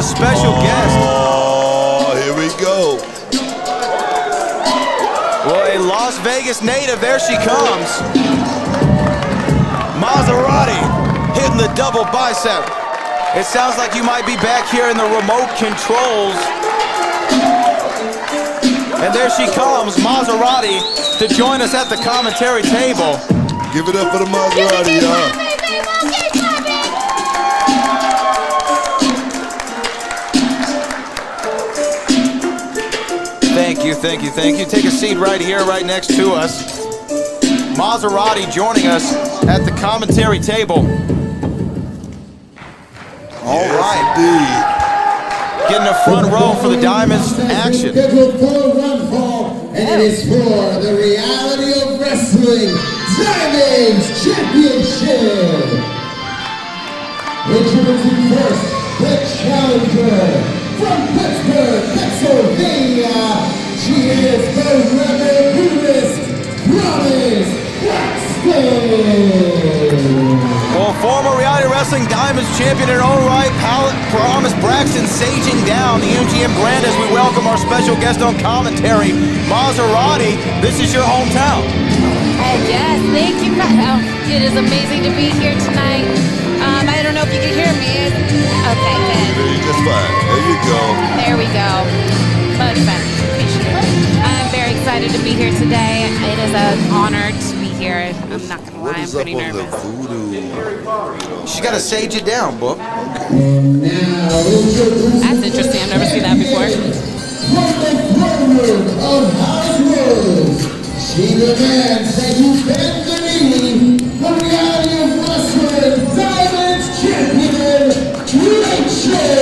a special guest. Oh, here we go. Well, a Las Vegas native, there she comes. Maserati hitting the double bicep. It sounds like you might be back here in the remote controls. And there she comes, Maserati, to join us at the commentary table. Give it up for the Maserati, y'all. Thank you, thank you, thank you. Take a seat right here, right next to us. Maserati joining us at the commentary table. All right. Indeed. Getting a front row for the Diamonds action. And it is for the Reality of Wrestling Diamonds Championship. Introducing first, the challenger from Pittsburgh, Pennsylvania. She is the revolutionist Promise Braxton. Well, former Reality Wrestling Diamonds champion in her own right, Promise Braxton saging down the MGM Grand as we welcome our special guest on commentary, Maserati. This is your hometown. Yes, thank you. It is amazing to be here tonight. I don't know if you can hear me. Okay, good. Just fine. There you go. There we go. Much better. Appreciate it. I'm very excited to be here today. It is an honor to be here. I'm not going to lie, I'm pretty nervous. She got to sage it down, book. That's interesting. I've never seen that before. She demands that you bend the knee. The Reality of Wrestling Diamonds Champion, Raychell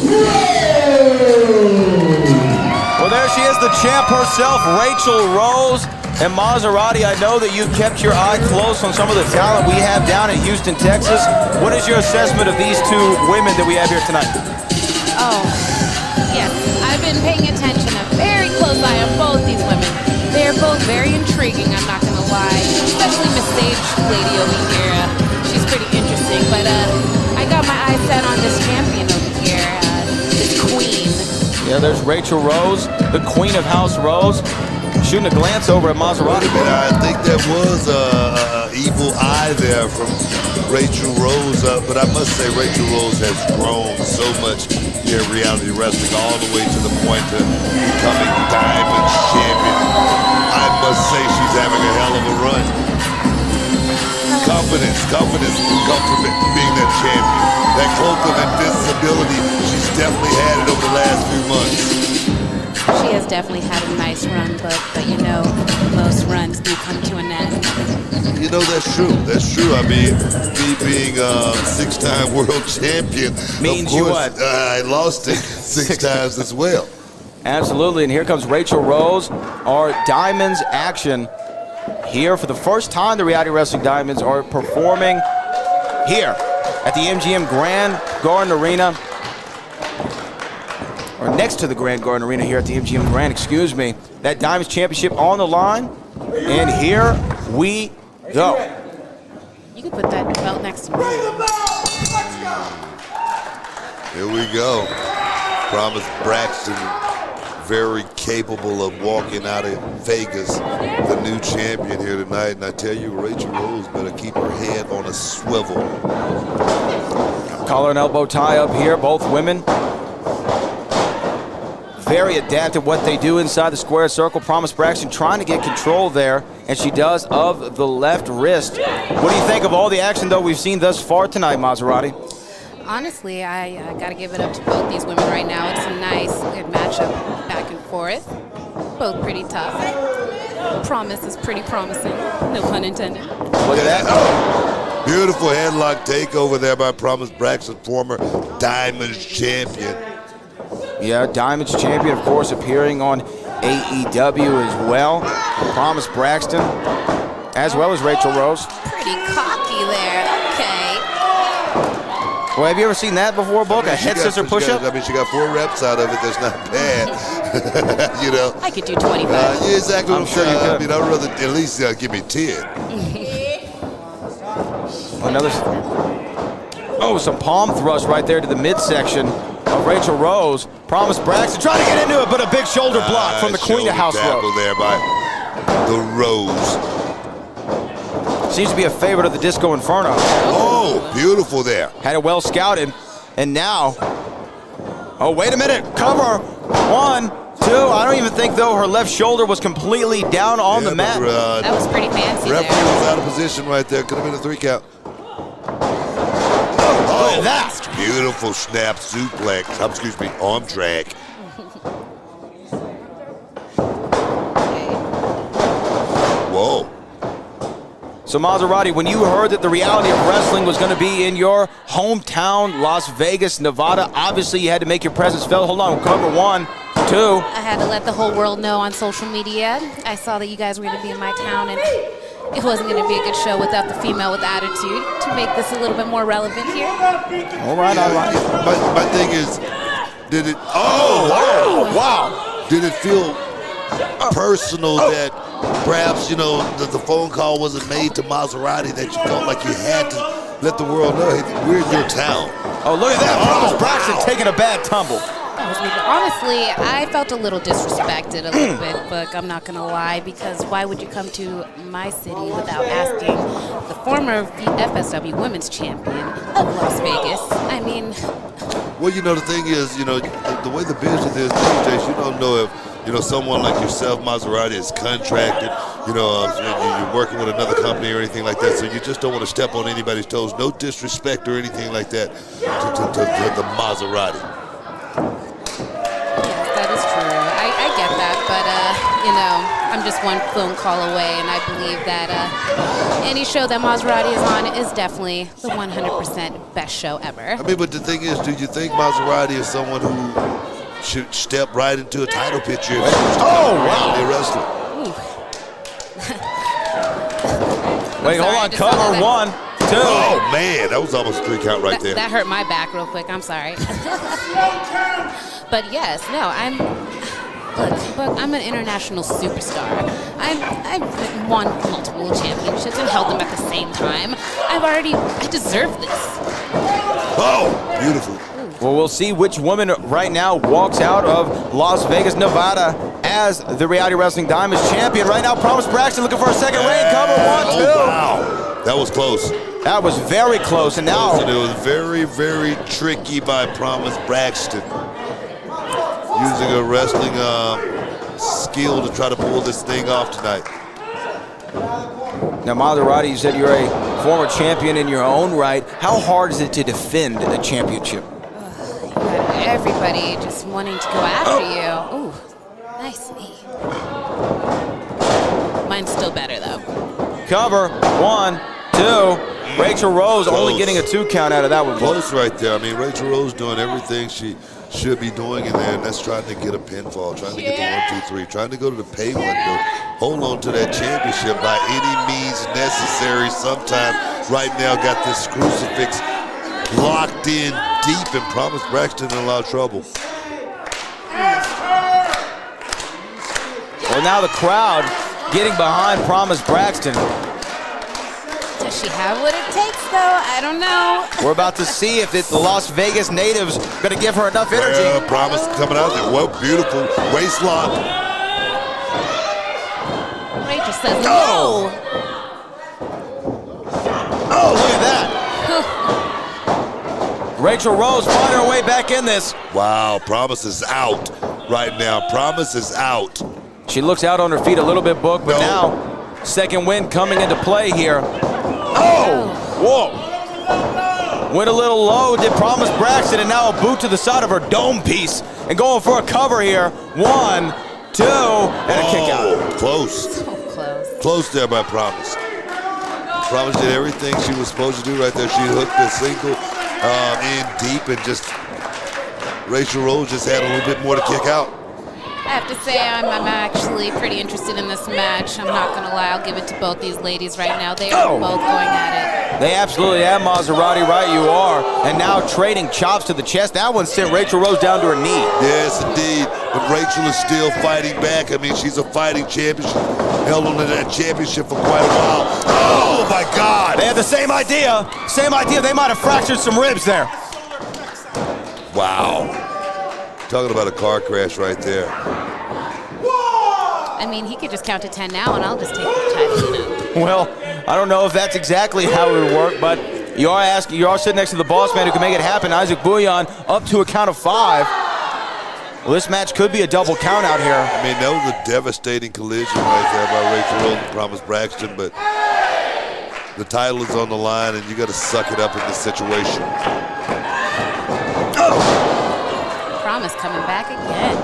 Rose. Well, there she is, the champ herself, Raychell Rose. And Maserati, I know that you've kept your eye close on some of the talent we have down in Houston, Texas. What is your assessment of these two women that we have here tonight? Oh, yes. I've been paying attention, a very close eye on both these women. They're both very intriguing, I'm not going to lie. Especially Miss Sage lady over here. She's pretty interesting. But I got my eyes set on this champion over here, this queen. Yeah, there's Raychell Rose, the queen of House Rose. Shooting a glance over at Maserati. I think that was an evil eye there from Raychell Rose. But I must say Raychell Rose has grown so much here in reality wrestling, all the way to the point of becoming Diamond champion. I must say she's having a hell of a run. Confidence comes from being that champion. That cloak of invincibility, she's definitely had it over the last few months. She has definitely had a nice run, but you know, most runs do come to an end. You know, that's true. That's true. I mean, me being six-time world champion, means of course, you what? I lost it six times as well. Absolutely, and here comes Raychell Rose, our Diamonds action. Here for the first time, the Reality Wrestling Diamonds are performing here at the MGM Grand Garden Arena. Or next to the Grand Garden Arena here at the MGM Grand, excuse me. That Diamonds Championship on the line. And here we go. You can put that belt next to me. Here we go. Promise Braxton, very capable of walking out of Vegas, the new champion here tonight. And I tell you, Raychell Rose better keep her head on a swivel. Collar and elbow tie up here, both women. Very adept at what they do inside the square circle. Promise Braxton trying to get control there, and she does, of the left wrist. What do you think of all the action, though, we've seen thus far tonight, Maserati? Honestly, I got to give it up to both these women right now. It's a nice, good matchup back and forth. Both pretty tough. Promise is pretty promising. No pun intended. Look at that. Beautiful headlock takeover there by Promise Braxton, former Diamonds champion. Yeah, Diamonds champion, of course, appearing on AEW as well. Promise Braxton, as well as Raychell Rose. Pretty cocky there. Okay. Well, have you ever seen that before, Book? A head scissor push-up? I mean, she got 4 reps out of it. That's not bad. You know? I could do 25. Yeah, exactly. I'm sure you could. I mean, I'd rather at least give me 10. Another. Oh, some palm thrust right there to the midsection of Raychell Rose. Promise Braxton trying to get into it, but a big shoulder block from the Queen of House Row. There by the Rose. Seems to be a favorite of the Disco Inferno. Oh, beautiful there. Had it well scouted, and now, oh, wait a minute, cover, 1, 2. I don't even think, though, her left shoulder was completely down on the mat. That was pretty fancy referee there. was out of position right there. Could have been a 3 count. Look at that. Beautiful snap suplex. Excuse me, arm drag. Whoa. So Maserati, when you heard that the reality of wrestling was going to be in your hometown, Las Vegas, Nevada, obviously you had to make your presence felt. Hold on, cover 1, 2. I had to let the whole world know on social media. I saw that you guys were going to be in my town, and it wasn't going to be a good show without the female with attitude. To make this a little bit more relevant here. All right, all right. My thing is, did it? Wow. Did it feel personal that perhaps, you know, the phone call wasn't made to Maserati, that you felt like you had to let the world know, hey, we're in your town? Oh, look at that. Promise Braxton taking a bad tumble. Honestly, I felt a little disrespected a little bit, but I'm not gonna lie, because why would you come to my city without asking the former FSW Women's Champion of Las Vegas? I mean, Well, you know, the thing is, you know, the way the business is these days, you don't know if, you know, someone like yourself, Maserati, is contracted, you know, you're working with another company or anything like that, so you just don't want to step on anybody's toes. No disrespect or anything like that to the Maserati. yes, that is true. I get that, but, you know, I'm just one phone call away, and I believe that any show that Maserati is on is definitely the 100% best show ever. I mean, but the thing is, do you think Maserati is someone who should step right into a title picture if she was to be wrestler? Wait, hold on, cover 1, 2. Oh, man, that was almost a 3 count right there. That hurt my back real quick. I'm sorry. But yes, no, I'm an international superstar. I've won multiple championships and held them at the same time. I deserve this. Oh, beautiful. Well, we'll see which woman right now walks out of Las Vegas, Nevada as the Reality Wrestling Diamonds champion. Right now, Promise Braxton looking for a second reign. Cover 1, 2. Oh, wow. That was close. That was very close, and now It was very, very tricky by Promise Braxton. Using a wrestling skill to try to pull this thing off tonight. Now, Maserati, you said you're a former champion in your own right. How hard is it to defend a championship? You got everybody just wanting to go after you. Ooh, nice knee. Mine's still better, though. Cover 1, 2. Raychell Rose only getting a 2 count out of that one. Close right there. I mean, Raychell Rose doing everything she should be doing in there, and that's trying to get a pinfall, trying to get the 1, 2, 3, trying to go to the pay window, hold on to that championship by any means necessary. Sometime right now got this crucifix locked in deep, and Promise Braxton in a lot of trouble. Well, now the crowd getting behind Promise Braxton. Does she have what it takes, though? I don't know. We're about to see if the Las Vegas natives going to give her enough energy. Promise coming out there. Well, beautiful waist lock. Rachel says no. Oh, look at that. Raychell Rose finding her way back in this. Wow, Promise is out right now. Promise is out. She looks out on her feet a little bit, Book, but now second win coming into play here. Oh, whoa. Went a little low, did Promise Braxton, and now a boot to the side of her dome piece. And going for a cover here. 1, 2, and a kick out. Close. So close. Close there by Promise. Promise did everything she was supposed to do right there. She hooked the single in deep, and just Raychell Rose just had a little bit more to kick out. I have to say I'm actually pretty interested in this match. I'm not going to lie. I'll give it to both these ladies right now. They are both going at it. They absolutely have, Maserati, right you are. And now trading chops to the chest. That one sent Raychell Rose down to her knee. Yes, indeed. But Raychell is still fighting back. I mean, she's a fighting champion. She held on to that championship for quite a while. Oh, my God. They had the same idea. Same idea. They might have fractured some ribs there. Wow. Talking about a car crash right there. I mean, he could just count to 10 now, and I'll just take the title, you know. Well, I don't know if that's exactly how it would work, but you are sitting next to the boss man who can make it happen. Isaac Bouillon up to a count of 5. Well, this match could be a double count out here. I mean, that was a devastating collision right there by Raychell Rose and Promise Braxton, but the title is on the line, and you got to suck it up in this situation. Oh. Promise coming back again.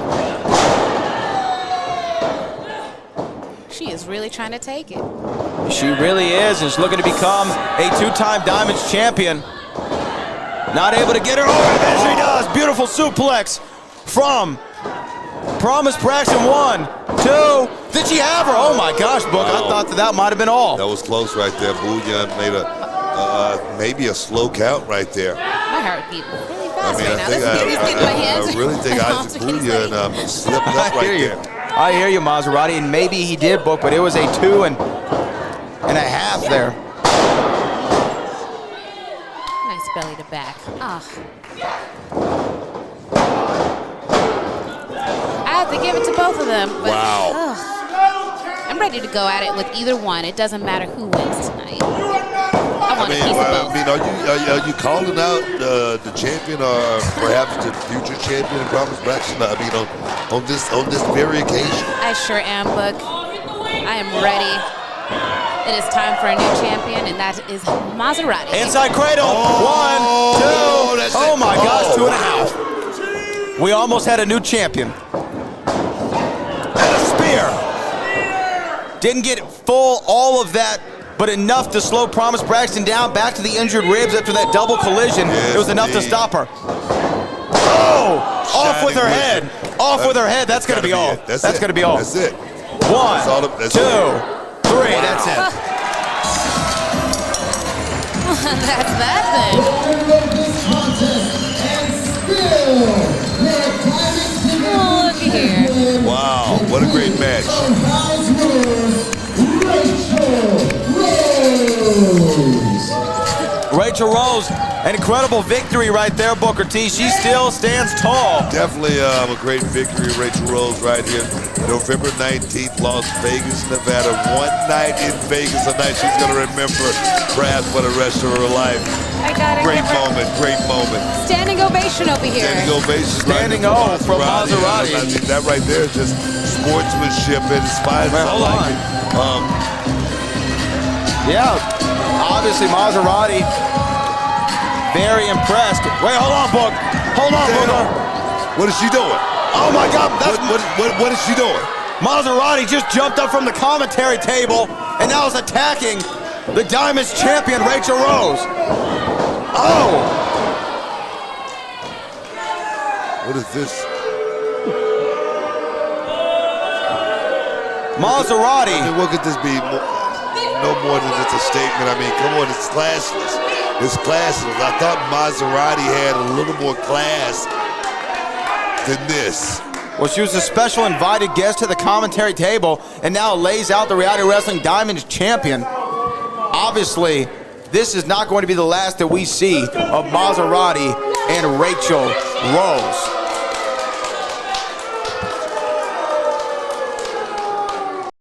She is really trying to take it. She really is, and she's looking to become a 2-time Diamonds champion. Not able to get her over, and she does. Beautiful suplex from Promise Braxton. 1, 2. Did she have her? Oh my gosh, Book. I thought that might have been all. That was close right there. Bouillon made maybe a slow count right there. My heart beat really fast I mean, right now. I really think Isaac Bouillon slipped up right there. I hear you, Maserati, and maybe he did, Book, but it was a 2.5 there. Nice belly to back. I have to give it to both of them. But, Wow. I'm ready to go at it with either one. It doesn't matter who wins tonight. I want a piece of both. I mean, are you calling out the champion or perhaps the future champion, Promise Braxton? I mean, on this very occasion. I sure am, Book. I am ready. It is time for a new champion, and that is Maserati. Inside cradle. 1, 2. Oh my gosh, 2.5. We almost had a new champion. And a spear. Didn't get all of that, but enough to slow Promise Braxton down back to the injured ribs after that double collision. It was enough to stop her. Oh! Off with her head. Off with her head. That's going to be all. That's going to be all. That's it. 1, 2, 3. That's it. That's that thing. Oh, look here. Wow, what a great match. Raychell Rose, an incredible victory right there, Booker T. She still stands tall. Definitely a great victory, Raychell Rose, right here. November 19th, Las Vegas, Nevada. One night in Vegas, a night she's going to remember perhaps for the rest of her life. I got it. Great moment, great moment. Standing ovation over here. Standing ovation. Standing O from Maserati. I mean, that right there is just sportsmanship at its finest. I like it. Yeah, obviously Maserati, very impressed. Wait, hold on, Book. Hold on, Booker. What is she doing? Oh my God, what is she doing? Maserati just jumped up from the commentary table and now is attacking the Diamonds champion, Raychell Rose. Oh! What is this? Maserati. I mean, what could this be? No more than just a statement. I mean, come on, it's classless. It's classless. I thought Maserati had a little more class than this. Well, she was a special invited guest to the commentary table and now lays out the Reality Wrestling Diamonds champion. Obviously, this is not going to be the last that we see of Maserati and Raychell Rose.